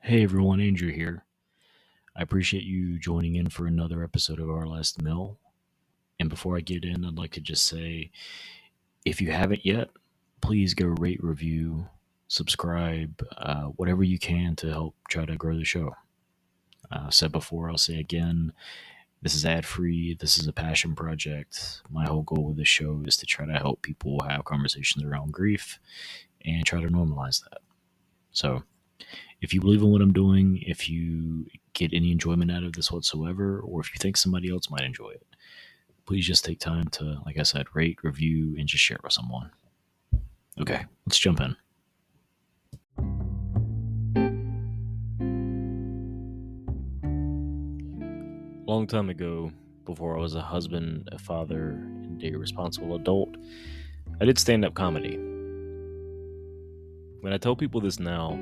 Hey everyone, Andrew here. I appreciate you joining in for another episode of Our Last Mill. And before I get in, I'd like to just say if you haven't yet, please go rate, review, subscribe, whatever you can to help try to grow the show. I've said before, I'll say again, this is ad free, this is a passion project. My whole goal with this show is to try to help people have conversations around grief and try to normalize that. So, if you believe in what I'm doing, if you get any enjoyment out of this whatsoever, or if you think somebody else might enjoy it, please just take time to, like I said, rate, review, and just share it with someone. Okay, let's jump in. A long time ago, before I was a husband, a father, and a responsible adult, I did stand-up comedy. When I tell people this now,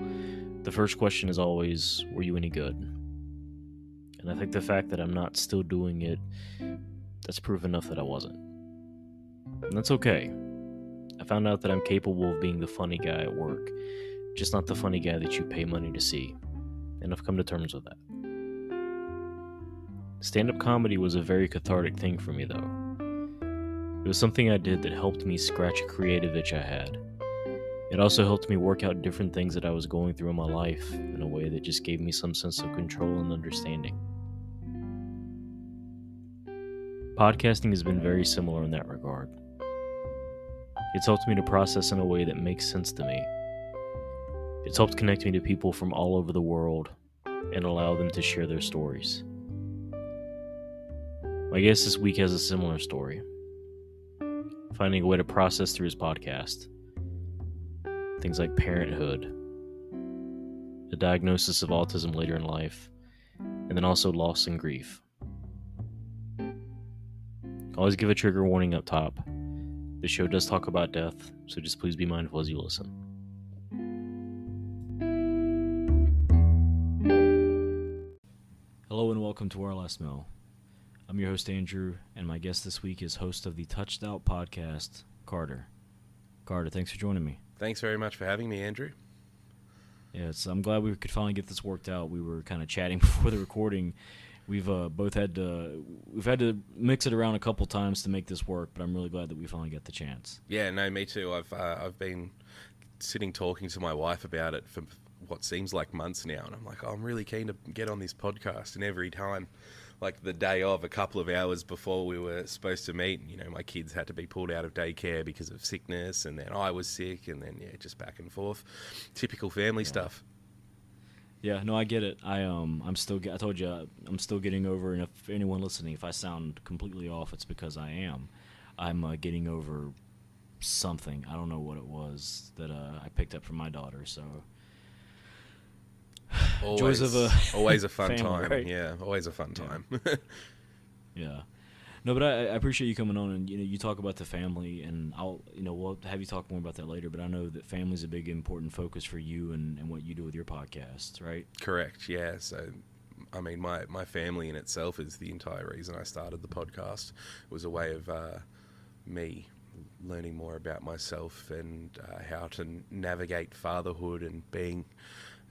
the first question is always, were you any good? And I think the fact that I'm not still doing it, that's proof enough that I wasn't. And that's okay. I found out that I'm capable of being the funny guy at work, just not the funny guy that you pay money to see. And I've come to terms with that. Stand-up comedy was a very cathartic thing for me, though. It was something I did that helped me scratch a creative itch I had. It also helped me work out different things that I was going through in my life in a way that just gave me some sense of control and understanding. Podcasting has been very similar in that regard. It's helped me to process in a way that makes sense to me. It's helped connect me to people from all over the world and allow them to share their stories. My guest this week has a similar story, finding a way to process through his podcast. Things like parenthood, a diagnosis of autism later in life, and then also loss and grief. Always give a trigger warning up top. The show does talk about death, so just please be mindful as you listen. Hello and welcome to Our Last Mill. I'm your host Andrew, and my guest this week is host of the Touched Out podcast, Carter. Carter, thanks for joining me. Thanks very much for having me, Andrew. Yes, I'm glad we could finally get this worked out. We were kind of chatting before the recording. We've both had to mix it around a couple times to make this work, but I'm really glad that we finally got the chance. Yeah, no, me too. I've been sitting talking to my wife about it for what seems like months now, and I'm like, I'm really keen to get on this podcast. And every time, like the day of, a couple of hours before we were supposed to meet, my kids had to be pulled out of daycare because of sickness, and then I was sick, and then just back and forth, typical family stuff. Yeah, no, I get it. I told you I'm still getting over, and if anyone listening, if I sound completely off, it's because I am. I'm getting over something. I don't know what it was that I picked up from my daughter. So always a fun family, time. right? Yeah, always a fun time. Yeah. No, but I appreciate you coming on, and you talk about the family, and we'll have you talk more about that later. But I know that family's a big important focus for you and what you do with your podcast, right? Correct. Yeah. So, I mean, my family in itself is the entire reason I started the podcast. It was a way of me learning more about myself and how to navigate fatherhood and being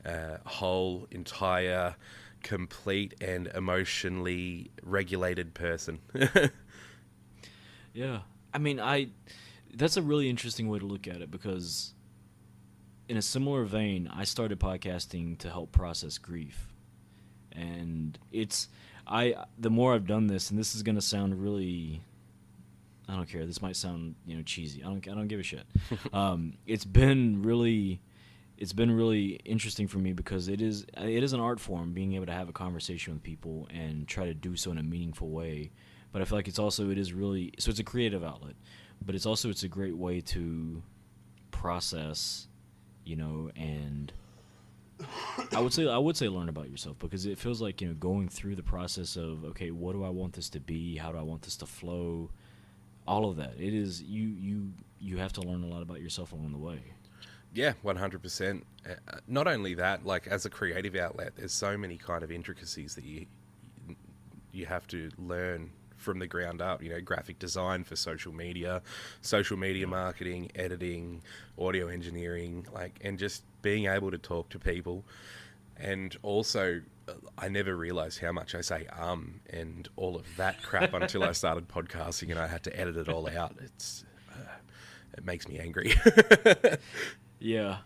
a whole, entire, complete and emotionally regulated person. Yeah. I mean, that's a really interesting way to look at it, because in a similar vein, I started podcasting to help process grief. And the more I've done this, and this is going to sound really, I don't care. This might sound, cheesy. I don't give a shit. It's been really interesting for me, because it is an art form, being able to have a conversation with people and try to do so in a meaningful way. But I feel like it's a creative outlet, but it's a great way to process, and I would say learn about yourself, because it feels like, going through the process of, okay, what do I want this to be? How do I want this to flow? All of that. It is, you have to learn a lot about yourself along the way. Yeah, 100%. Not only that, like as a creative outlet, there's so many kind of intricacies that you have to learn from the ground up. Graphic design for social media marketing, editing, audio engineering, and just being able to talk to people And also, I never realized how much I say and all of that crap until I started podcasting, and I had to edit it all out. It makes me angry. Yeah.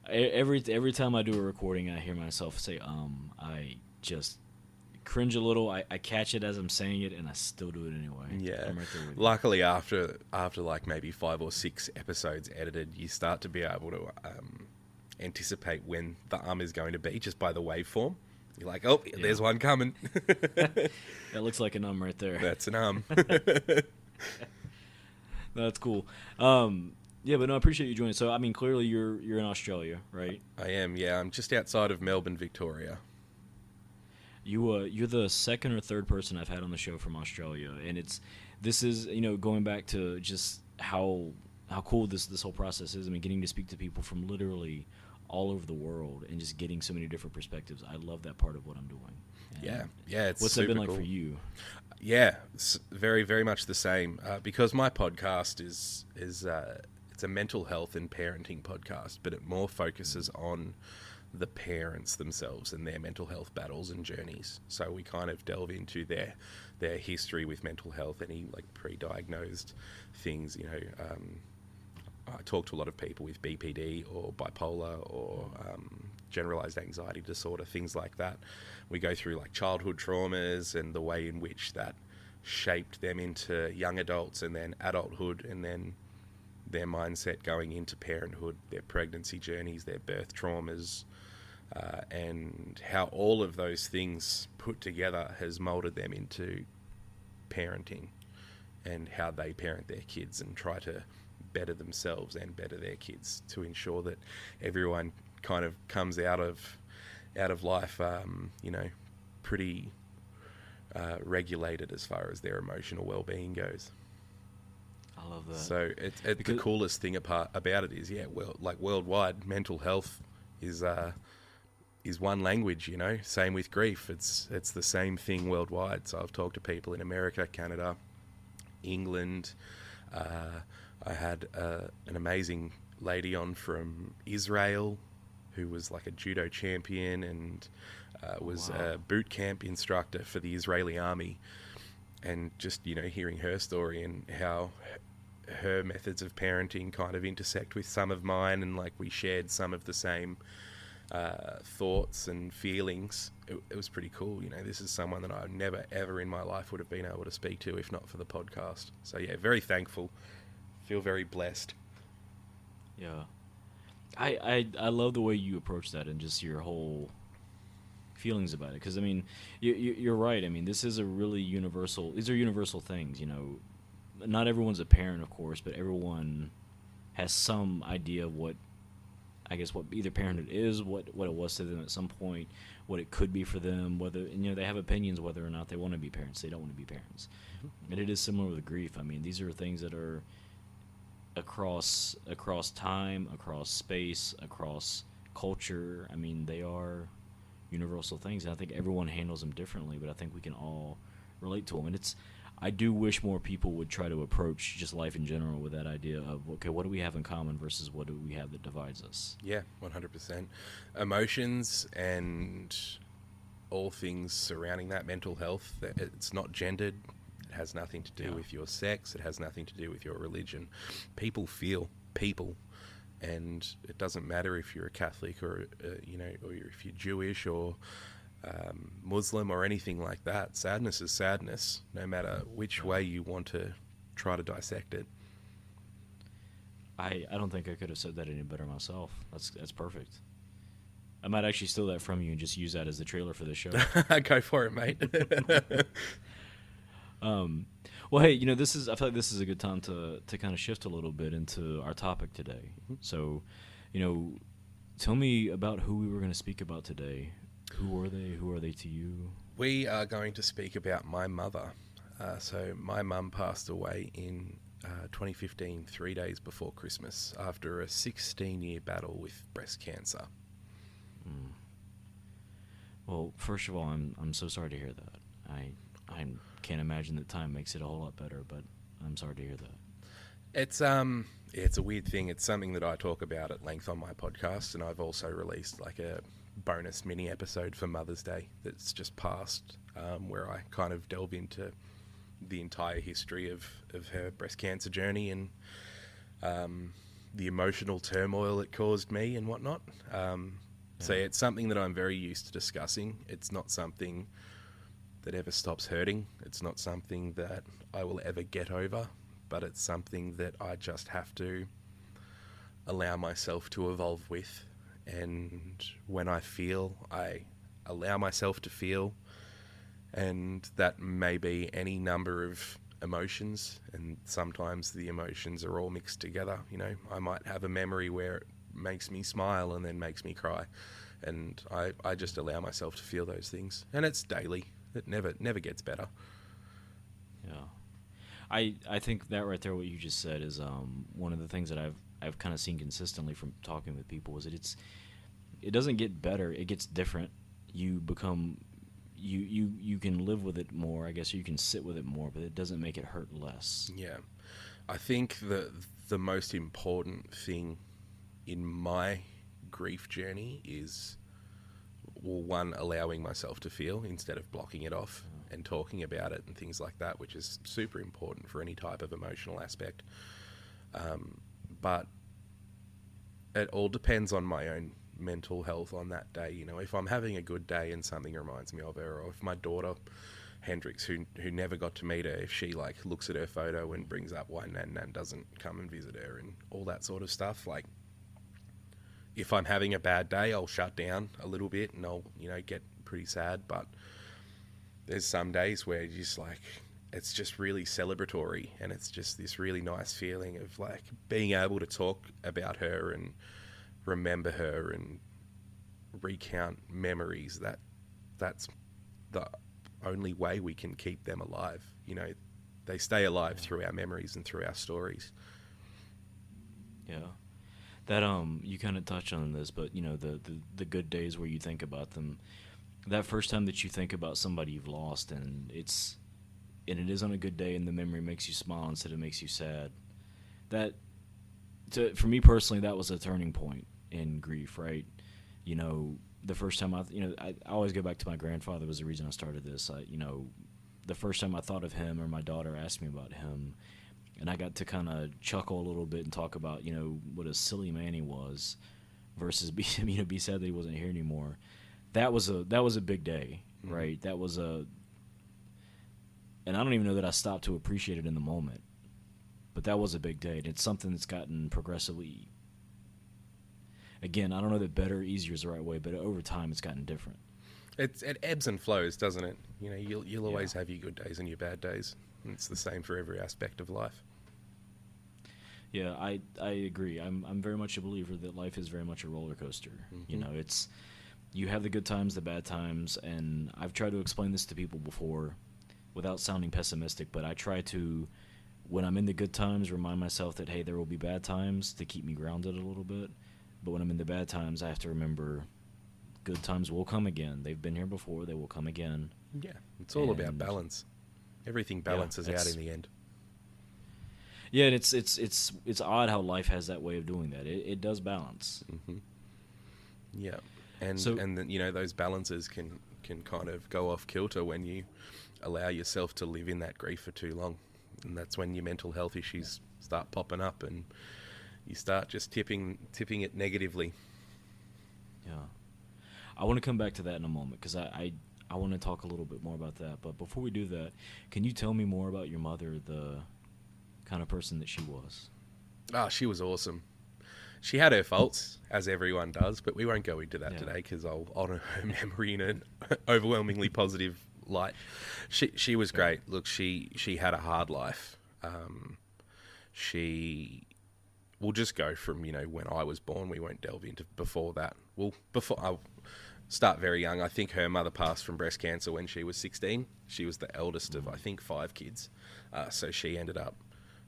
Every time I do a recording, I hear myself say I just cringe a little. I catch it as I'm saying it, and I still do it anyway. Yeah. I'm right there with you. Luckily, after like maybe 5 or 6 episodes edited, you start to be able to anticipate when the is going to be just by the waveform. You're like, oh, yeah. There's one coming. That looks like an right there. That's an That's cool. Yeah, but no, I appreciate you joining. So, I mean, clearly you're in Australia, right? I am, yeah. I'm just outside of Melbourne, Victoria. You're the second or third person I've had on the show from Australia, and this is going back to just how cool this whole process is. I mean, getting to speak to people from literally all over the world and just getting so many different perspectives. I love that part of what I'm doing. And yeah. It's what's that been like cool. for you? Yeah, it's very, very much the same. Because my podcast is it's a mental health and parenting podcast, but it more focuses on the parents themselves and their mental health battles and journeys. So we kind of delve into their history with mental health, any like pre-diagnosed things. I talk to a lot of people with BPD or bipolar or generalized anxiety disorder, things like that. We go through like childhood traumas and the way in which that shaped them into young adults and then adulthood, and then their mindset going into parenthood, their pregnancy journeys, their birth traumas, and how all of those things put together has molded them into parenting and how they parent their kids and try to better themselves and better their kids to ensure that everyone kind of comes out of life, pretty regulated as far as their emotional well-being goes. I love that. So the coolest thing about it is, worldwide, mental health is one language. Same with grief. It's the same thing worldwide. So I've talked to people in America, Canada, England. I had an amazing lady on from Israel who was like a judo champion and was a boot camp instructor for the Israeli army. And just, hearing her story and how her methods of parenting kind of intersect with some of mine, and like we shared some of the same thoughts and feelings. It was pretty cool. This is someone that I never ever in my life would have been able to speak to if not for the podcast. So yeah, very thankful. Feel very blessed. Yeah. I love the way you approach that and just your whole feelings about it. Because, I mean, you're right. I mean, this is a really universal... These are universal things, Not everyone's a parent, of course, but everyone has some idea of what either parenthood is, what it was to them at some point, what it could be for them, whether... they have opinions whether or not they want to be parents, they don't want to be parents. Mm-hmm. And it is similar with grief. I mean, these are things that are... across time, across space, across culture. I mean, they are universal things, and I think everyone handles them differently, but I think we can all relate to them. And I do wish more people would try to approach just life in general with that idea of, okay, what do we have in common versus what do we have that divides us? Yeah, 100%. Emotions and all things surrounding that, mental health, it's not gendered. It has nothing to do with your sex. It has nothing to do with your religion. People feel people, and it doesn't matter if you're a Catholic or or if you're Jewish or Muslim or anything like that. Sadness is sadness, no matter which way you want to try to dissect it. I don't think I could have said that any better myself. That's perfect. I might actually steal that from you and just use that as the trailer for the show. Go for it, mate. Well, hey, I feel like this is a good time to kind of shift a little bit into our topic today. Mm-hmm. So, tell me about who we were going to speak about today. Who are they? Who are they to you? We are going to speak about my mother. So my mum passed away in 2015, 3 days before Christmas, after a 16-year battle with breast cancer. Mm. Well, first of all, I'm so sorry to hear that. I can't imagine that time makes it a whole lot better, but I'm sorry to hear that. It's a weird thing. It's something that I talk about at length on my podcast, and I've also released like a bonus mini episode for Mother's Day that's just passed, where I kind of delve into the entire history of her breast cancer journey and the emotional turmoil it caused me and whatnot. So it's something that I'm very used to discussing. It's not something that ever stops hurting. It's not something that I will ever get over, but it's something that I just have to allow myself to evolve with. And when I feel, I allow myself to feel, and that may be any number of emotions, and sometimes the emotions are all mixed together. You know, I might have a memory where it makes me smile and then makes me cry, and I just allow myself to feel those things, and it's daily. It never gets better. Yeah. I think that right there, what you just said, is one of the things that I've kind of seen consistently from talking with people is that it doesn't get better, it gets different. You become you can live with it more, I guess, or you can sit with it more, but it doesn't make it hurt less. Yeah, I think the most important thing in my grief journey is, well, one, allowing myself to feel instead of blocking it off and talking about it and things like that, which is super important for any type of emotional aspect. But it all depends on my own mental health on that day. You know, if I'm having a good day and something reminds me of her, or if my daughter Hendrix, who never got to meet her, if she like looks at her photo and brings up why Nan doesn't come and visit her and all that sort of stuff, like, if I'm having a bad day, I'll shut down a little bit and I'll, you know, get pretty sad. But there's some days where you just like, it's just really celebratory, and it's just this really nice feeling of like being able to talk about her and remember her and recount memories. That's the only way we can keep them alive. You know, they stay alive through our memories and through our stories. Yeah. That you kind of touch on this, but you know, the good days where you think about them, that first time that you think about somebody you've lost, and it is on a good day, and the memory makes you smile instead of makes you sad. For me personally, that was a turning point in grief, right? You know, the first time I always go back to my grandfather was the reason I started this. The first time I thought of him, or my daughter asked me about him, and I got to kind of chuckle a little bit and talk about, you know, what a silly man he was, versus be sad that he wasn't here anymore. That was a big day, right? And I don't even know that I stopped to appreciate it in the moment, but that was a big day, and it's something that's gotten progressively. Again, I don't know that better, easier is the right way, but over time it's gotten different. It ebbs and flows, doesn't it? You know, you'll always have your good days and your bad days. It's the same for every aspect of life. Yeah, I agree. I'm very much a believer that life is very much a roller coaster. Mm-hmm. You know, you have the good times, the bad times, and I've tried to explain this to people before without sounding pessimistic, but I try to, when I'm in the good times, remind myself that, hey, there will be bad times to keep me grounded a little bit. But when I'm in the bad times, I have to remember good times will come again. They've been here before. They will come again. Yeah, it's all about balance. Everything balances out in the end. Yeah, and it's odd how life has that way of doing that. It does balance. Mm-hmm. Yeah, and then, you know, those balances can kind of go off kilter when you allow yourself to live in that grief for too long, and that's when your mental health issues start popping up, and you start just tipping it negatively. Yeah, I want to come back to that in a moment, because I want to talk a little bit more about that. But before we do that, can you tell me more about your mother, the kind of person that she was? She was awesome. She had her faults, as everyone does, but we won't go into that today, because I'll honour her memory in an overwhelmingly positive light. She was great. Look, she had a hard life. We'll just go from, you know, when I was born. We won't delve into before that. I'll start very young. I think her mother passed from breast cancer when she was 16. She was the eldest of, I think, 5 kids. So she ended up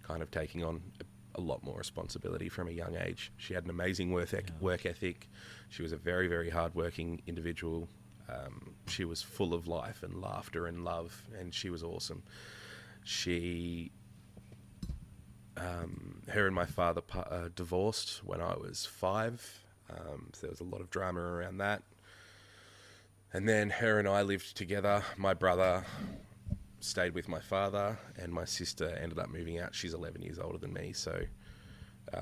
kind of taking on a lot more responsibility from a young age. She had an amazing work ethic. She was a very, very hard-working individual. She was full of life and laughter and love, and she was awesome. Her and my father divorced when I was 5. So there was a lot of drama around that. And then her and I lived together. My brother stayed with my father, and my sister ended up moving out. She's 11 years older than me, so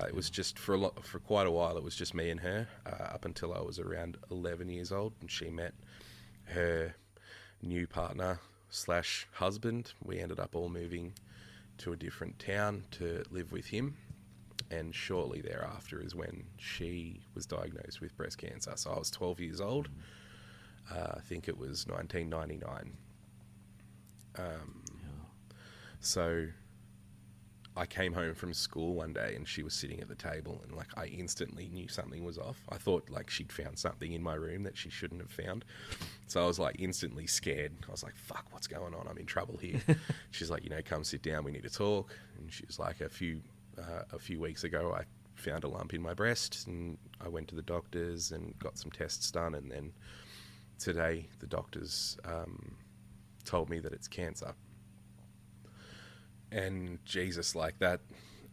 it was just for quite a while. It was just me and her up until I was around 11 years old, and she met her new partner slash husband. We ended up all moving to a different town to live with him, and shortly thereafter is when she was diagnosed with breast cancer. So I was 12 years old. I think it was 1999. So I came home from school one day and she was sitting at the table, and like I instantly knew something was off. I thought like she'd found something in my room that she shouldn't have found. So I was like instantly scared. I was like, fuck, what's going on? I'm in trouble here. She's like, come sit down. We need to talk. And she was like, a few weeks ago, I found a lump in my breast, and I went to the doctors and got some tests done. And then today the doctors told me that it's cancer. And Jesus, like that,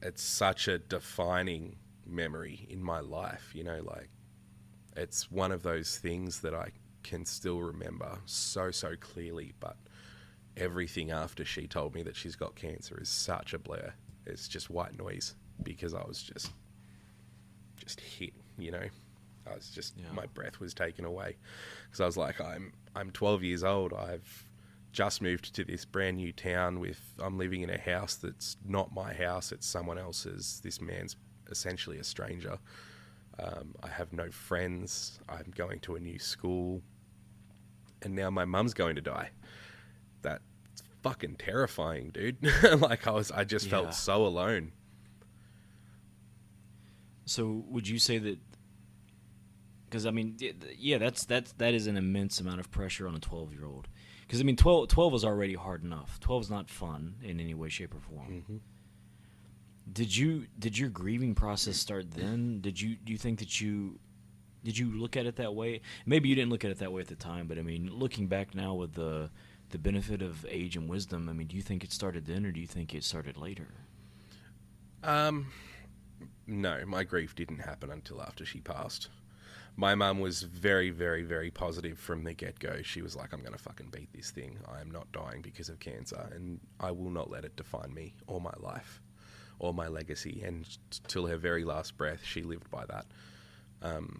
it's such a defining memory in my life, like it's one of those things that I can still remember so clearly, but everything after she told me that she's got cancer is such a blur. It's just white noise, because I was just hit, I was just, my breath was taken away, because I was like, I'm 12 years old. I've just moved to this brand new town I'm living in a house that's not my house, it's someone else's. This man's essentially a stranger. I have no friends. I'm going to a new school, and now my mum's going to die. That's fucking terrifying, dude. Like I just felt so alone. So would you say that? Because I mean, that is an immense amount of pressure on a 12-year-old. Because I mean, 12 is already hard enough. 12 is not fun in any way, shape, or form. Mm-hmm. Did your grieving process start then? Do you think that did you look at it that way? Maybe you didn't look at it that way at the time, but I mean, looking back now with the benefit of age and wisdom, I mean, do you think it started then, or do you think it started later? No, my grief didn't happen until after she passed. My mum was very, very, very positive from the get-go. She was like, I'm going to fucking beat this thing. I am not dying because of cancer, and I will not let it define me or my life or my legacy. And till her very last breath, she lived by that,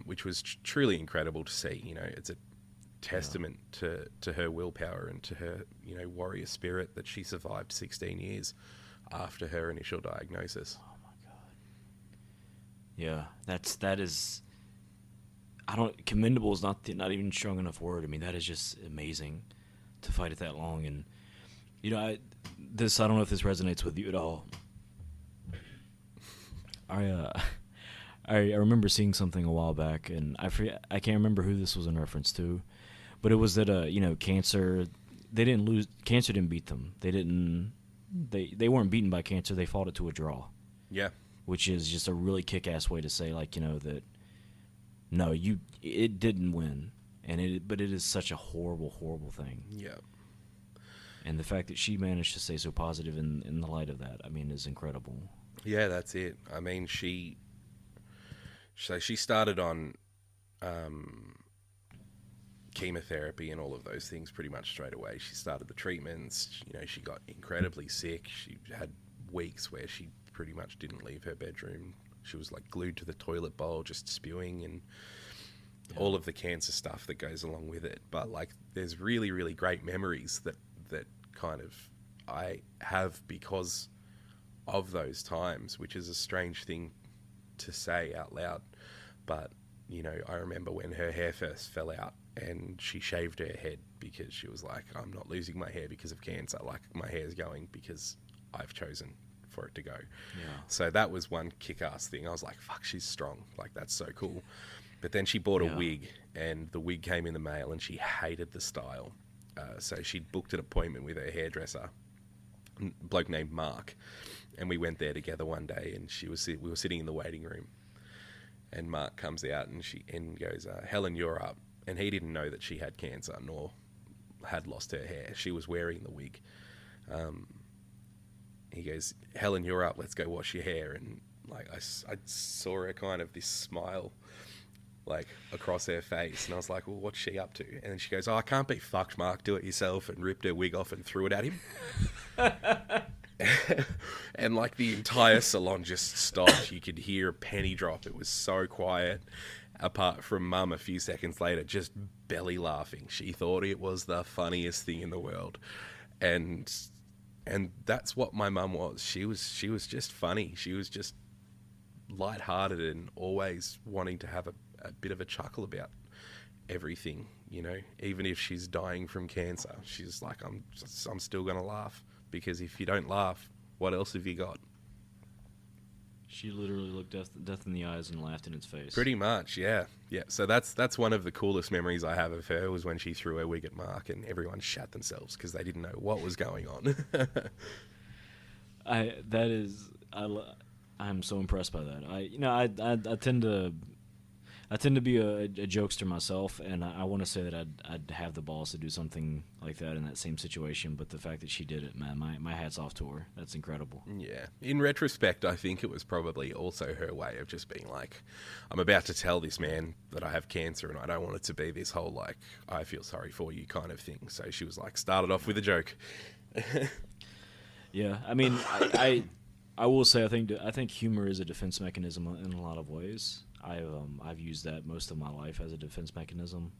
which was truly incredible to see. It's a testament to her willpower and to her, warrior spirit that she survived 16 years after her initial diagnosis. Oh, my God. Yeah, that is... commendable is not even strong enough word. I mean, that is just amazing to fight it that long. And I don't know if this resonates with you at all. I remember seeing something a while back, and I can't remember who this was in reference to, but it was that cancer didn't beat them. They weren't beaten by cancer. They fought it to a draw. Yeah, which is just a really kick-ass way to say, like, that. No, it didn't win, but it is such a horrible, horrible thing. Yeah. And the fact that she managed to stay so positive in the light of that, I mean, is incredible. Yeah, that's it. I mean, she started on chemotherapy and all of those things pretty much straight away. She started the treatments. She got incredibly sick. She had weeks where she pretty much didn't leave her bedroom. She was like glued to the toilet bowl, just spewing, and all of the cancer stuff that goes along with it. But like, there's really, really great memories that kind of I have because of those times, which is a strange thing to say out loud. But, I remember when her hair first fell out and she shaved her head because she was like, I'm not losing my hair because of cancer. Like, my hair's going because I've chosen for it to go. Yeah. So that was one kick-ass thing. I was like, fuck, she's strong. Like, that's so cool. But then she bought a wig, and the wig came in the mail, and she hated the style. So she'd booked an appointment with her hairdresser, a bloke named Mark, and we went there together one day, and we were sitting in the waiting room, and Mark comes out and goes, Helen, you're up. And he didn't know that she had cancer nor had lost her hair. She was wearing the wig. he goes, Helen, you're up, let's go wash your hair. And like I saw her kind of this smile like across her face, and I was like, well, what's she up to? And then she goes, oh, I can't be fucked, Mark, do it yourself, and ripped her wig off and threw it at him. And like the entire salon just stopped. You could hear a penny drop. It was so quiet, apart from Mum a few seconds later just belly laughing. She thought it was the funniest thing in the world. And that's what my mum was. She was just funny. She was just lighthearted and always wanting to have a bit of a chuckle about everything, you know. Even if she's dying from cancer, she's like, I'm still gonna laugh, because if you don't laugh, what else have you got? She literally looked death in the eyes and laughed in its face. Pretty much, yeah. So that's one of the coolest memories I have of her, was when she threw her wig at Mark and everyone shat themselves because they didn't know what was going on. I'm so impressed by that. I tend to be a jokester myself, and I want to say that I'd have the balls to do something like that in that same situation. But the fact that she did it, man, my hat's off to her. That's incredible. Yeah. In retrospect, I think it was probably also her way of just being like, I'm about to tell this man that I have cancer, and I don't want it to be this whole like, I feel sorry for you kind of thing. So she was like, started off with a joke. Yeah, I mean, I will say I think humor is a defense mechanism in a lot of ways. I've used that most of my life as a defense mechanism.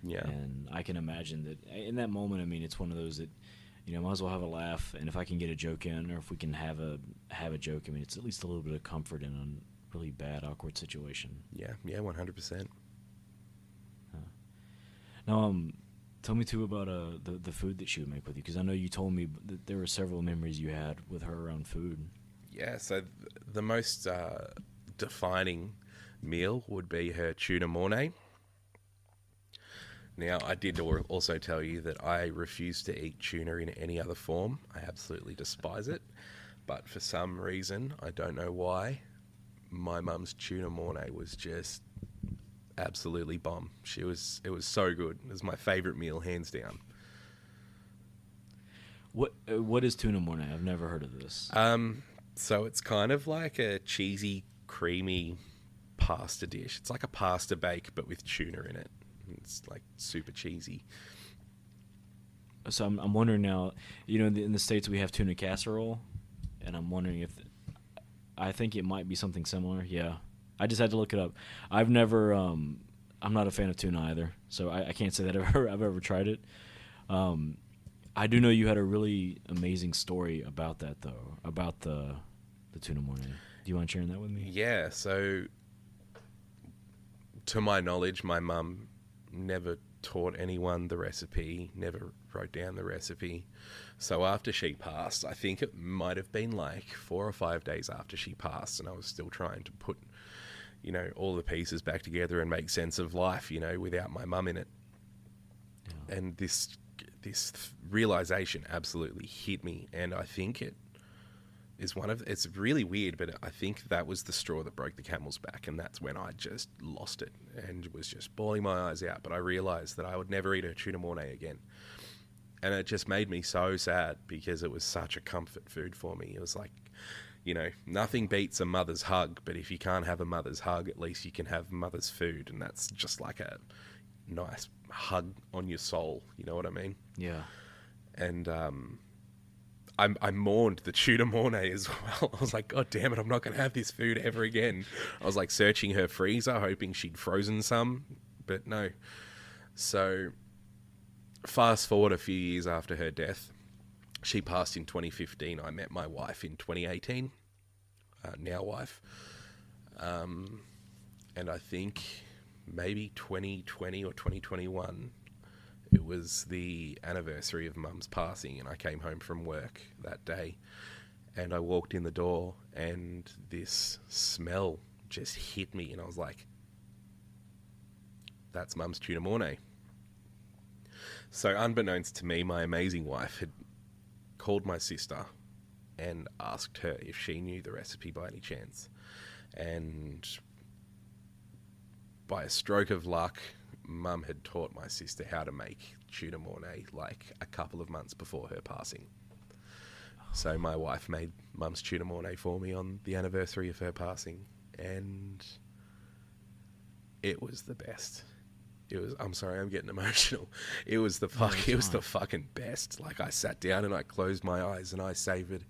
Yeah. And I can imagine that in that moment, I mean, it's one of those that, you know, might as well have a laugh, and if I can get a joke in, or if we can have a joke, I mean, it's at least a little bit of comfort in a really bad, awkward situation. Yeah, 100%. Now, tell me too about the food that she would make with you, because I know you told me that there were several memories you had with her around food. Yeah, so the most defining meal would be her tuna mornay. Now, I did also tell you that I refuse to eat tuna in any other form. I absolutely despise it. But for some reason, I don't know why, my mum's tuna mornay was just absolutely bomb. It was so good. It was my favourite meal, hands down. What is tuna mornay? I've never heard of this. So it's kind of like a cheesy, creamy pasta dish. It's like a pasta bake, but with tuna in it. It's like super cheesy. So I'm wondering now, you know, in the States we have tuna casserole, and I'm wondering if, I think it might be something similar. Yeah. I just had to look it up. I've never, I'm not a fan of tuna either, so I can't say that I've ever tried it. I do know you had a really amazing story about that, though, about the tuna mornay. Do you mind sharing that with me? Yeah, so to my knowledge, my mum never taught anyone the recipe, never wrote down the recipe. So after she passed, I think it might have been like 4 or 5 days after she passed, and I was still trying to put, you know, all the pieces back together and make sense of life, you know, without my mum in it. Yeah. And this realization absolutely hit me, and I think it is it's really weird, but I think that was the straw that broke the camel's back, and that's when I just lost it and was just bawling my eyes out. But I realized that I would never eat a tuna mornay again, and it just made me so sad, because it was such a comfort food for me. It was like, you know, nothing beats a mother's hug, but if you can't have a mother's hug, at least you can have mother's food, and that's just like a nice hug on your soul, you know what I mean? Yeah. And I mourned the tuna mornay as well. I was like, God damn it, I'm not going to have this food ever again. I was like searching her freezer, hoping she'd frozen some, but no. So fast forward a few years after her death, she passed in 2015. I met my wife in 2018, now wife. And I think maybe 2020 or 2021, it was the anniversary of Mum's passing, and I came home from work that day, and I walked in the door, and this smell just hit me, and I was like, that's Mum's tuna mornay. So unbeknownst to me, my amazing wife had called my sister and asked her if she knew the recipe by any chance. And by a stroke of luck, Mum had taught my sister how to make tuna mornay like a couple of months before her passing. So my wife made Mum's tuna mornay for me on the anniversary of her passing, and it was the best. It was. I'm sorry, I'm getting emotional. It was the fuck. It was the fucking best. Like, I sat down and I closed my eyes and I savored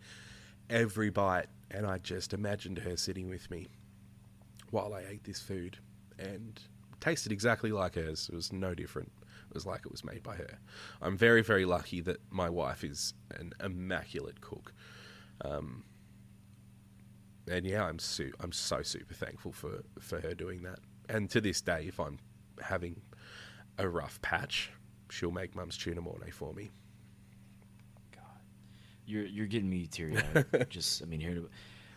every bite, and I just imagined her sitting with me while I ate this food, and it tasted exactly like hers. It was no different. It was like it was made by her. I'm very, very lucky that my wife is an immaculate cook. And yeah, I'm so super thankful for her doing that. And to this day, if I'm having a rough patch, she'll make Mum's tuna mornay for me. God, you're getting me teary-eyed. Just, I mean, hearing about,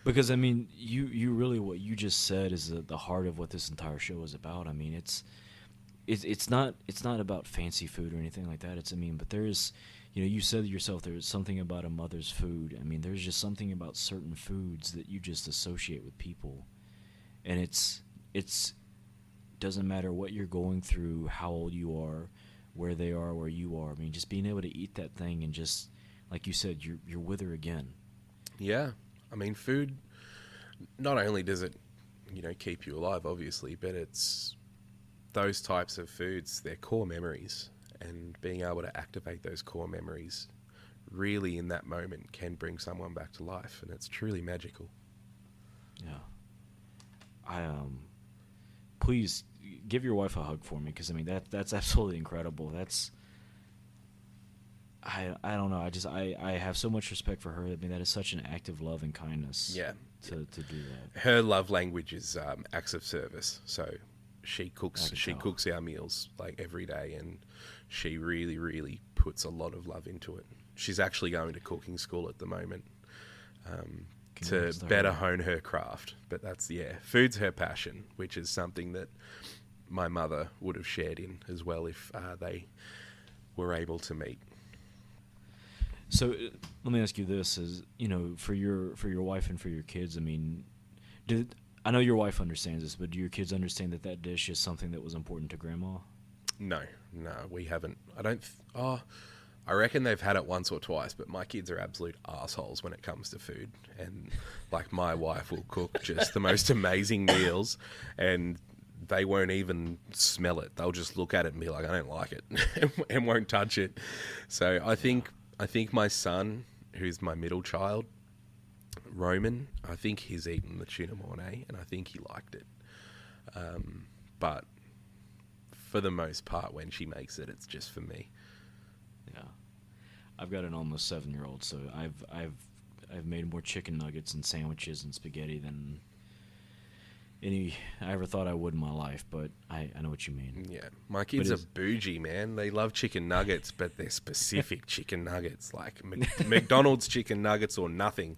because I mean, you really, what you just said is the heart of what this entire show is about. I mean, it's not about fancy food or anything like that. I mean, but there's, you said yourself, there's something about a mother's food. I mean, there's just something about certain foods that you just associate with people, and it's doesn't matter what you're going through, how old you are, where they are, where you are. I mean, just being able to eat that thing and just, like you said, you're with her again. Yeah, I mean, food. Not only does it, keep you alive, obviously, but it's those types of foods, they're core memories, and being able to activate those core memories really in that moment can bring someone back to life, and it's truly magical. Yeah. Please give your wife a hug for me, because I mean, that's absolutely incredible. I don't know. I have so much respect for her. I mean, that is such an act of love and kindness. Yeah. To do that. Her love language is acts of service. So she cooks our meals like every day, and she really, really puts a lot of love into it. She's actually going to cooking school at the moment to better hone her craft. But food's her passion, which is something that my mother would have shared in as well if they were able to meet. So let me ask you this: is for your wife and for your kids? I mean, I know your wife understands this, but do your kids understand that dish is something that was important to Grandma? No, we haven't. I reckon they've had it once or twice, but my kids are absolute assholes when it comes to food. And like, my wife will cook just the most amazing meals, and they won't even smell it. They'll just look at it and be like, I don't like it, and won't touch it. So I think my son, who's my middle child, Roman, I think he's eaten the tuna mornay, and I think he liked it. But for the most part, when she makes it, it's just for me. Yeah, I've got an almost 7-year-old, so I've made more chicken nuggets and sandwiches and spaghetti than I ever thought I would in my life. But I know what you mean. Yeah, my kids are bougie, man. They love chicken nuggets, but they're specific chicken nuggets, like McDonald's chicken nuggets or nothing.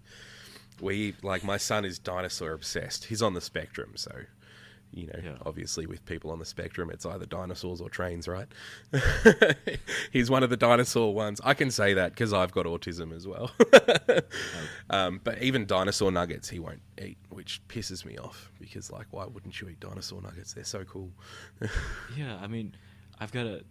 My son is dinosaur obsessed. He's on the spectrum, so obviously with people on the spectrum, it's either dinosaurs or trains, right? He's one of the dinosaur ones. I can say that because I've got autism as well. But even dinosaur nuggets he won't eat, which pisses me off, because why wouldn't you eat dinosaur nuggets? They're so cool. Yeah, I mean, I've got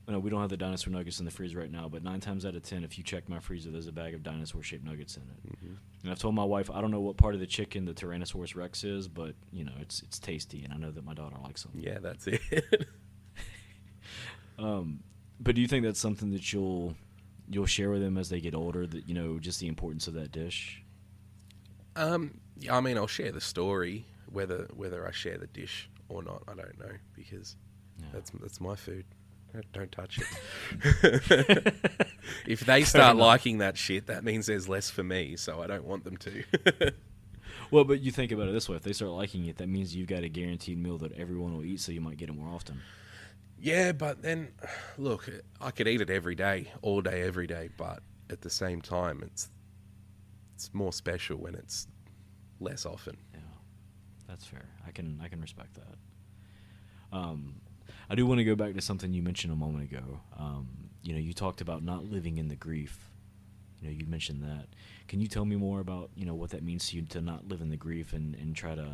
we don't have the dinosaur nuggets in the freezer right now, but 9 times out of 10, if you check my freezer, there's a bag of dinosaur-shaped nuggets in it. Mm-hmm. And I've told my wife, I don't know what part of the chicken the Tyrannosaurus Rex is, but it's tasty, and I know that my daughter likes them. Yeah, that's it. But do you think that's something that you'll share with them as they get older? That just the importance of that dish. Yeah, I mean, I'll share the story. Whether I share the dish or not, I don't know, because that's my food. Don't touch it. If they start liking that shit, that means there's less for me, so I don't want them to. Well, but you think about it this way. If they start liking it, that means you've got a guaranteed meal that everyone will eat, so you might get it more often. Yeah, but then, look, I could eat it every day, all day, every day, but at the same time, it's more special when it's less often. Yeah, that's fair. I can respect that. I do want to go back to something you mentioned a moment ago. You talked about not living in the grief. You mentioned that. Can you tell me more about, what that means to you to not live in the grief and try to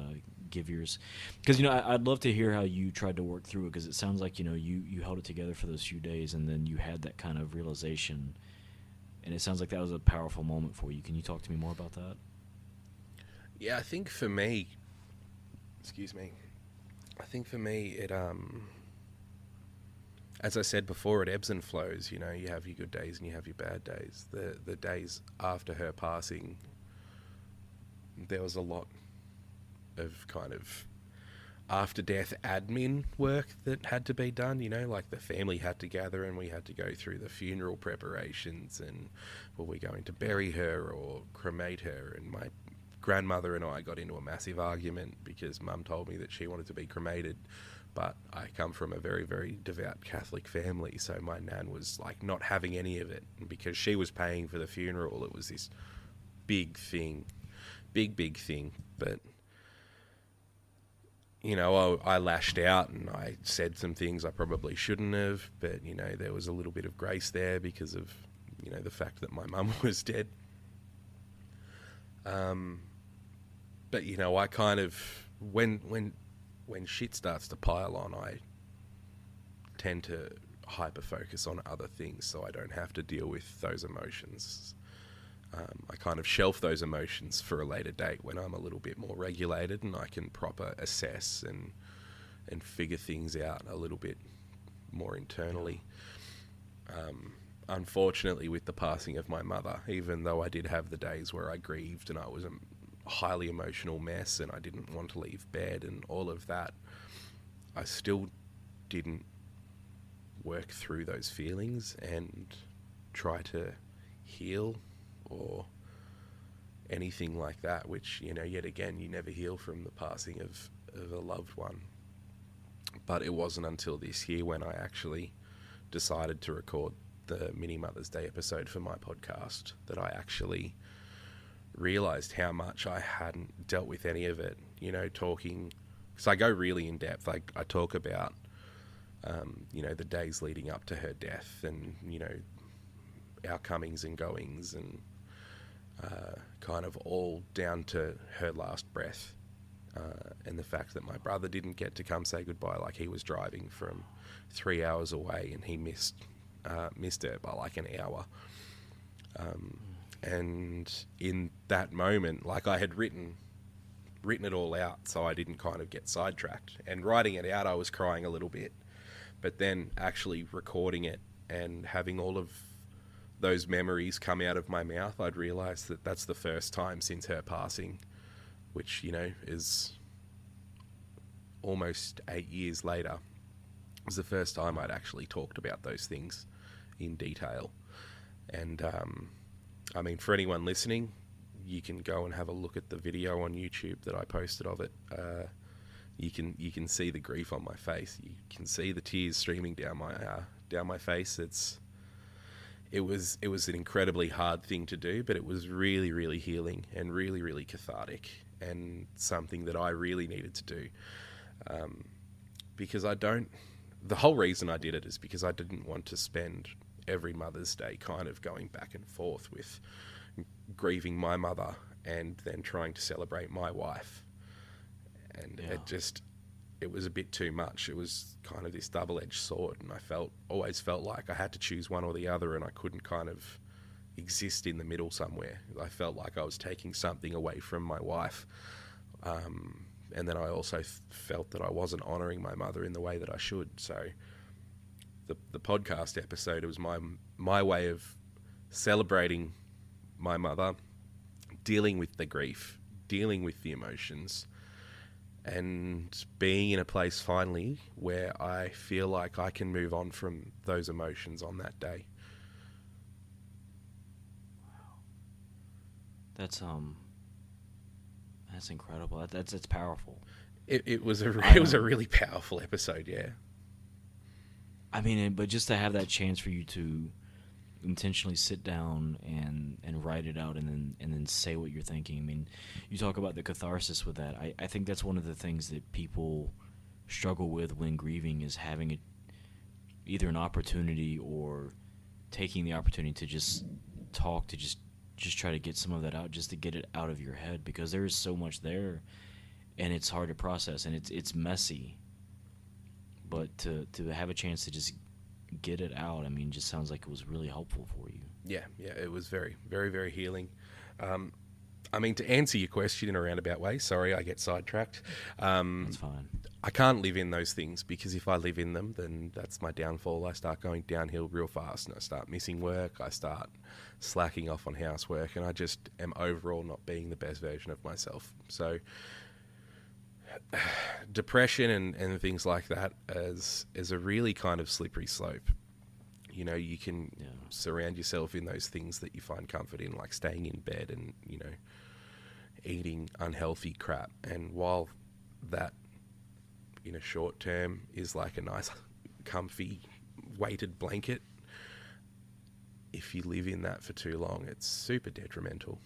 give yours? Because, I'd love to hear how you tried to work through it, because it sounds like, you held it together for those few days, and then you had that kind of realization And it sounds like that was a powerful moment for you. Can you talk to me more about that? Yeah, I think for me, excuse me, I think for me it as I said before, it ebbs and flows. You know, you have your good days and you have your bad days. The days after her passing, there was a lot of kind of after death admin work that had to be done. You know, like the family had to gather and we had to go through the funeral preparations and were we going to bury her or cremate her. And my grandmother and I got into a massive argument because Mum told me that she wanted to be cremated, but I come from a very, very devout Catholic family, so my nan was like not having any of it. And because she was paying for the funeral, it was this big thing, big thing. But, you know, I lashed out and I said some things I probably shouldn't have, but, you know, there was a little bit of grace there because of, you know, the fact that my mum was dead. But, you know, I kind of, when shit starts to pile on, I tend to hyper-focus on other things so I don't have to deal with those emotions. I kind of shelf those emotions for a later date when I'm a little bit more regulated and I can proper assess and figure things out a little bit more internally. Unfortunately, with the passing of my mother, even though I did have the days where I grieved and I was a highly emotional mess and I didn't want to leave bed and all of that, I still didn't work through those feelings and try to heal or anything like that, which, you know, yet again, you never heal from the passing of a loved one. But it wasn't until this year when I actually decided to record the mini Mother's Day episode for my podcast that I actually realized how much I hadn't dealt with any of it, you know, talking, because I go really in depth. I talk about, you know, the days leading up to her death and, you know, our comings and goings and kind of all down to her last breath. And the fact that my brother didn't get to come say goodbye, like he was driving from 3 hours away and he missed her by like an hour. And in that moment, like I had written it all out so I didn't kind of get sidetracked. And writing it out, I was crying a little bit. But then actually recording it and having all of those memories come out of my mouth, I'd realised that that's the first time since her passing, which, you know, is almost 8 years later, was the first time I'd actually talked about those things in detail. And, I mean, for anyone listening, you can go and have a look at the video on YouTube that I posted of it. You can see the grief on my face. You can see the tears streaming down my face. It was an incredibly hard thing to do, but it was really, really healing and really, really cathartic and something that I really needed to do. Because the whole reason I did it is because I didn't want to spend every Mother's Day kind of going back and forth with grieving my mother and then trying to celebrate my wife. And it was a bit too much. It was kind of this double-edged sword, and I always felt like I had to choose one or the other, and I couldn't kind of exist in the middle somewhere. I felt like I was taking something away from my wife. And then I also felt that I wasn't honouring my mother in the way that I should. So the podcast episode, it was my way of celebrating my mother, dealing with the grief, dealing with the emotions, and being in a place finally where I feel like I can move on from those emotions on that day. Wow. That's incredible. That's powerful. It was a really powerful episode, yeah. I mean, but just to have that chance for you to intentionally sit down and write it out and then say what you're thinking. I mean, you talk about the catharsis with that. I think that's one of the things that people struggle with when grieving is having either an opportunity or taking the opportunity to just talk, to just try to get some of that out, just to get it out of your head, because there is so much there and it's hard to process and it's messy. But to have a chance to just get it out, I mean, just sounds like it was really helpful for you. Yeah, it was very, very, very healing. I mean, to answer your question in a roundabout way, sorry, I get sidetracked. That's fine. I can't live in those things, because if I live in them, then that's my downfall. I start going downhill real fast, and I start missing work. I start slacking off on housework, and I just am overall not being the best version of myself. So depression and things like that is a really kind of slippery slope. You know, you can surround yourself in those things that you find comfort in, like staying in bed and, you know, eating unhealthy crap. And while that, in a short term, is like a nice, comfy, weighted blanket, if you live in that for too long, it's super detrimental.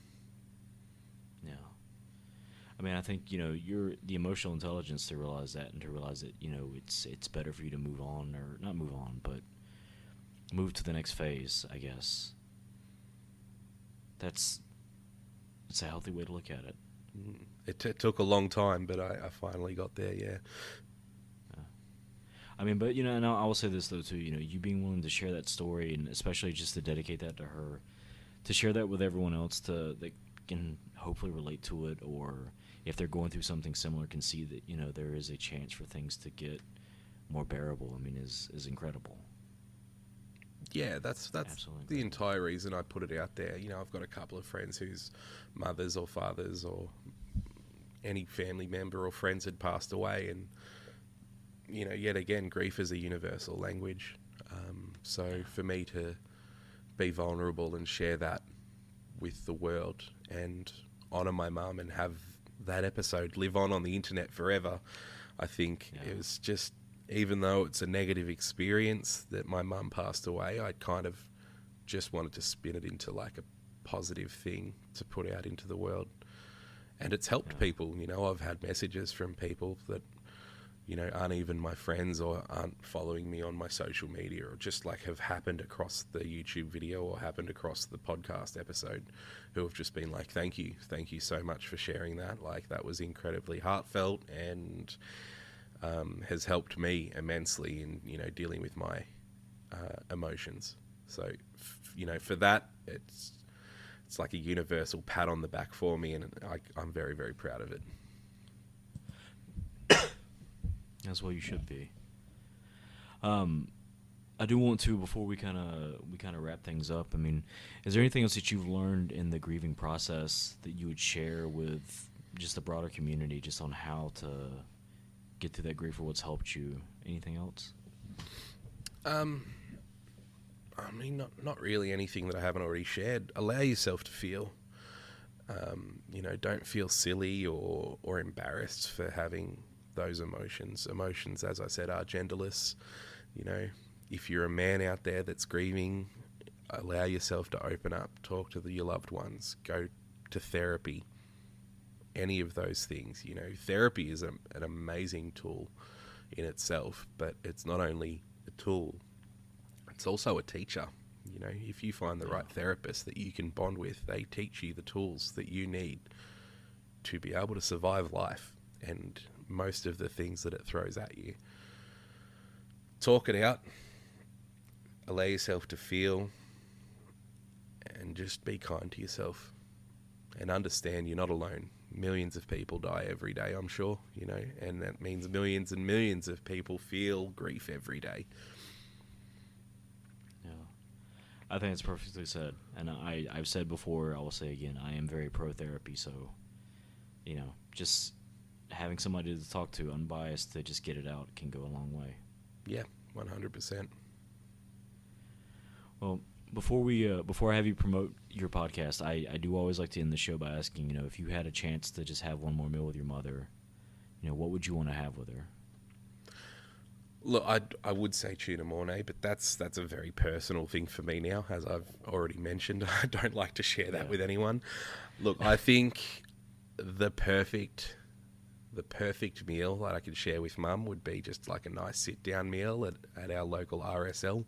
Yeah. I mean, I think, you know, you're the emotional intelligence to realize that, and to realize that, you know, it's better for you to move on, or not move on, but move to the next phase, I guess. It's a healthy way to look at it. It took a long time, but I finally got there, yeah. I mean, but, you know, and I will say this, though, too, you know, you being willing to share that story, and especially just to dedicate that to her, to share that with everyone else that can hopefully relate to it, or if they're going through something similar, can see that, you know, there is a chance for things to get more bearable, I mean, is incredible. Yeah, that's Absolutely the incredible. entire reason I put it out there. You know, I've got a couple of friends whose mothers or fathers or any family member or friends had passed away, and, you know, yet again, grief is a universal language. So for me to be vulnerable and share that with the world and honour my mum and have that episode live on the internet forever, I think it was just, even though it's a negative experience that my mum passed away, I kind of just wanted to spin it into like a positive thing to put out into the world. And it's helped people. You know, I've had messages from people that, you know, aren't even my friends or aren't following me on my social media, or just like have happened across the YouTube video or happened across the podcast episode, who have just been like, thank you so much for sharing that. Like, that was incredibly heartfelt, and has helped me immensely in, you know, dealing with my emotions. So, you know, for that, it's like a universal pat on the back for me, and I'm very, very proud of it. That's what you should be. I do want to, before we kind of wrap things up, I mean, is there anything else that you've learned in the grieving process that you would share with just the broader community, just on how to get through that grief, or what's helped you? Anything else? I mean, not really anything that I haven't already shared. Allow yourself to feel. You know, don't feel silly or embarrassed for having those emotions. Emotions, as I said, are genderless. You know, if you're a man out there that's grieving, allow yourself to open up, talk to your loved ones, go to therapy, any of those things. You know, therapy is an amazing tool in itself, but it's not only a tool, it's also a teacher. You know, if you find the right therapist that you can bond with, they teach you the tools that you need to be able to survive life and most of the things that it throws at you. Talk it out, allow yourself to feel, and just be kind to yourself, and understand you're not alone. Millions of people die every day, I'm sure, you know, and that means millions and millions of people feel grief every day. Yeah, I think it's perfectly said. And I've said before, I will say again, I am very pro therapy. So, you know, just having somebody to talk to, unbiased, to just get it out, can go a long way. Yeah, 100%. Well, before I have you promote your podcast, I do always like to end the show by asking, you know, if you had a chance to just have one more meal with your mother, you know, what would you want to have with her? Look, I would say tuna mornay, but that's a very personal thing for me now, as I've already mentioned. I don't like to share that with anyone. Look, I think the perfect meal that I could share with Mum would be just like a nice sit-down meal at our local RSL.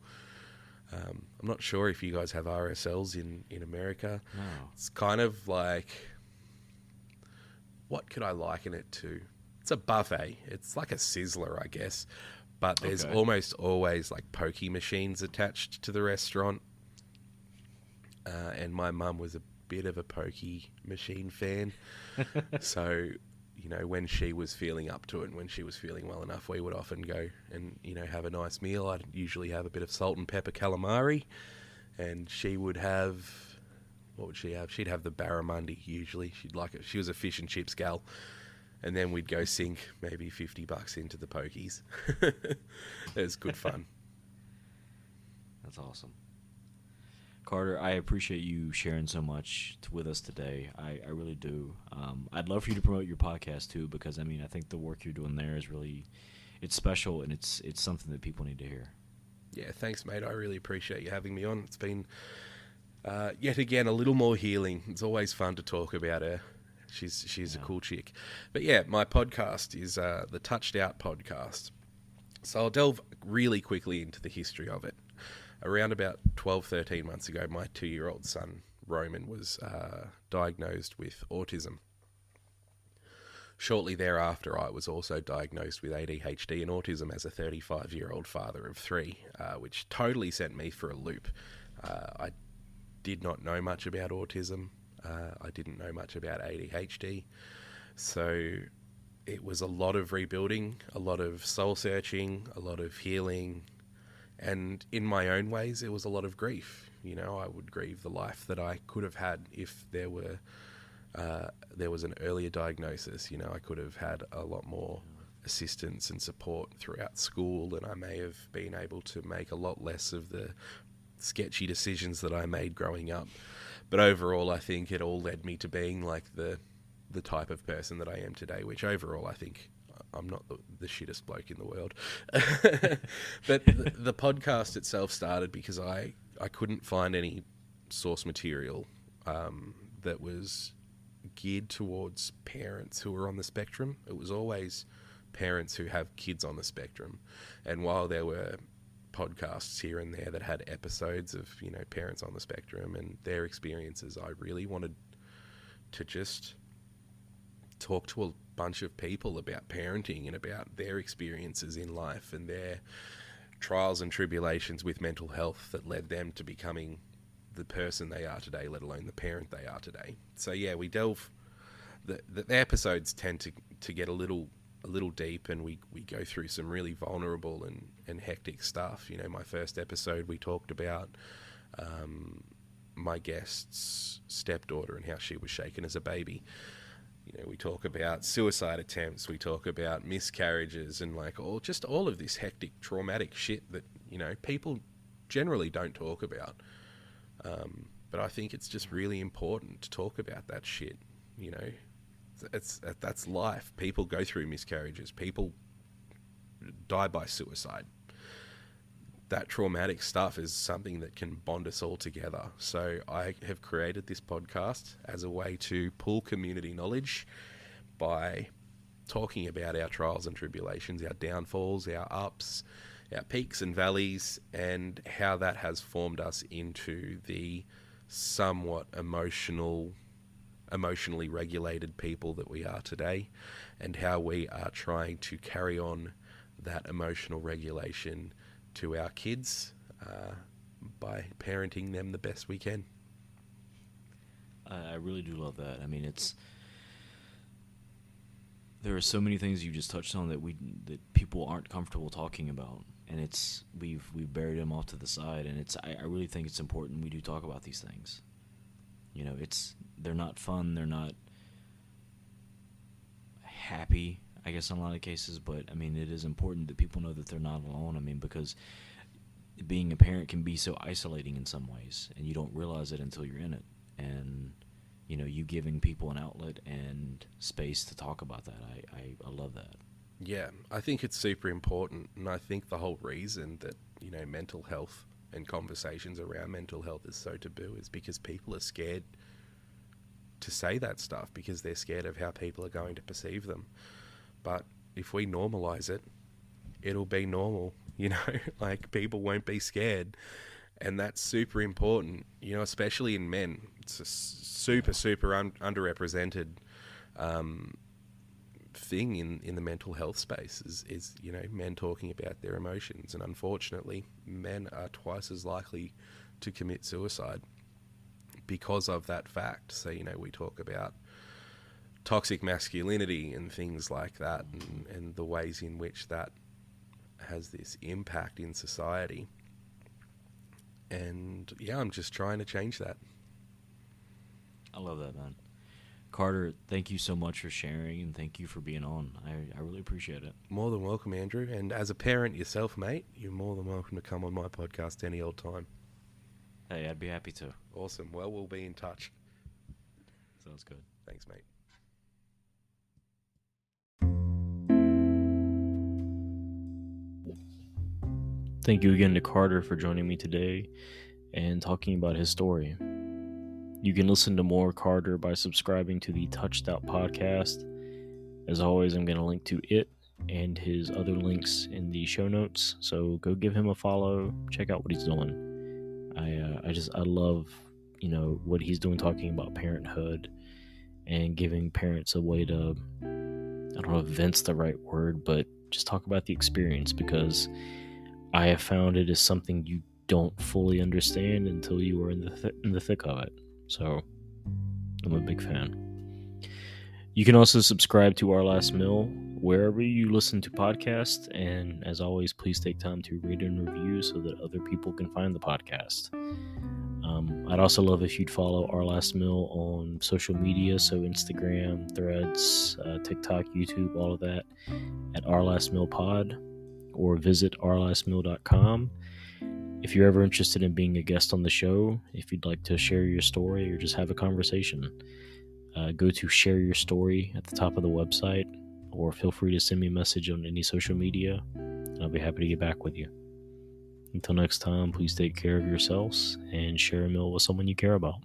I'm not sure if you guys have RSLs in America. No. It's kind of like, what could I liken it to? It's a buffet. It's like a sizzler, I guess. but there's Okay. almost always like pokey machines attached to the restaurant. And my mum was a bit of a pokey machine fan. So, when she was feeling up to it and when she was feeling well enough, we would often go and, have a nice meal. I'd usually have a bit of salt and pepper calamari, and she would have, what would she have? She'd have the barramundi usually. She'd like it. She was a fish and chips gal. And then we'd go sink maybe $50 into the pokies. It was good fun. That's awesome. Carter, I appreciate you sharing so much with us today. I really do. I'd love for you to promote your podcast too, because I think the work you're doing there is really, it's special, and it's something that people need to hear. Yeah, thanks, mate. I really appreciate you having me on. It's been, yet again, a little more healing. It's always fun to talk about her. She's a cool chick. But yeah, my podcast is the Touched Out podcast. So I'll delve really quickly into the history of it. Around about 12, 13 months ago, my 2-year-old son, Roman, was diagnosed with autism. Shortly thereafter, I was also diagnosed with ADHD and autism as a 35-year-old father of 3, which totally sent me for a loop. I did not know much about autism. I didn't know much about ADHD. So it was a lot of rebuilding, a lot of soul searching, a lot of healing. And in my own ways, it was a lot of grief. I would grieve the life that I could have had if there was an earlier diagnosis. I could have had a lot more assistance and support throughout school, and I may have been able to make a lot less of the sketchy decisions that I made growing up. But overall, I think it all led me to being like the type of person that I am today, which overall I think I'm not the shittest bloke in the world. But the podcast itself started because I couldn't find any source material that was geared towards parents who were on the spectrum. It was always parents who have kids on the spectrum. And while there were podcasts here and there that had episodes of, parents on the spectrum and their experiences, I really wanted to just talk to a bunch of people about parenting and about their experiences in life and their trials and tribulations with mental health that led them to becoming the person they are today, let alone the parent they are today. So yeah, we delve, the episodes tend to get a little deep, and we go through some really vulnerable and hectic stuff. My first episode, we talked about my guest's stepdaughter and how she was shaken as a baby. We talk about suicide attempts, we talk about miscarriages, and all of this hectic, traumatic shit that, people generally don't talk about. But I think it's just really important to talk about that shit. That's life. People go through miscarriages. People die by suicide. That traumatic stuff is something that can bond us all together. So I have created this podcast as a way to pool community knowledge by talking about our trials and tribulations, our downfalls, our ups, our peaks and valleys, and how that has formed us into the somewhat emotionally regulated people that we are today, and how we are trying to carry on that emotional regulation to our kids by parenting them the best we can. I really do love that. There are so many things you just touched on that people aren't comfortable talking about, and we've buried them off to the side. And I really think it's important we do talk about these things. They're not fun, they're not happy, I guess, in a lot of cases, but it is important that people know that they're not alone. Because being a parent can be so isolating in some ways, and you don't realize it until you're in it. And you giving people an outlet and space to talk about that, I love that. Yeah, I think it's super important, and I think the whole reason that mental health and conversations around mental health is so taboo is because people are scared to say that stuff, because they're scared of how people are going to perceive them. But if we normalize it, it'll be normal, people won't be scared. And that's super important, especially in men. It's a super underrepresented thing in the mental health space is men talking about their emotions, and unfortunately men are twice as likely to commit suicide because of that fact. So we talk about toxic masculinity and things like that, and the ways in which that has this impact in society. And yeah, I'm just trying to change that. I love that, man. Carter, thank you so much for sharing, and thank you for being on. I really appreciate it. More than welcome, Andrew. And as a parent yourself, mate, you're more than welcome to come on my podcast any old time. Hey, I'd be happy to. Awesome. Well, we'll be in touch. Sounds good. Thanks, mate. Thank you again to Carter for joining me today and talking about his story. You can listen to more Carter by subscribing to the Touched Out podcast. As always, I'm going to link to it and his other links in the show notes. So go give him a follow. Check out what he's doing. I love, what he's doing, talking about parenthood and giving parents a way to, I don't know if vent's the right word, but just talk about the experience, because I have found it is something you don't fully understand until you are in the thick of it. So I'm a big fan. You can also subscribe to Our Last Meal wherever you listen to podcasts. And as always, please take time to rate and review so that other people can find the podcast. I'd also love if you'd follow Our Last Meal on social media. So Instagram, Threads, TikTok, YouTube, all of that at Our Last Meal Pod, or visit ourlastmeal.com. If you're ever interested in being a guest on the show, if you'd like to share your story or just have a conversation, go to share your story at the top of the website, or feel free to send me a message on any social media, and I'll be happy to get back with you. Until next time, please take care of yourselves and share a meal with someone you care about.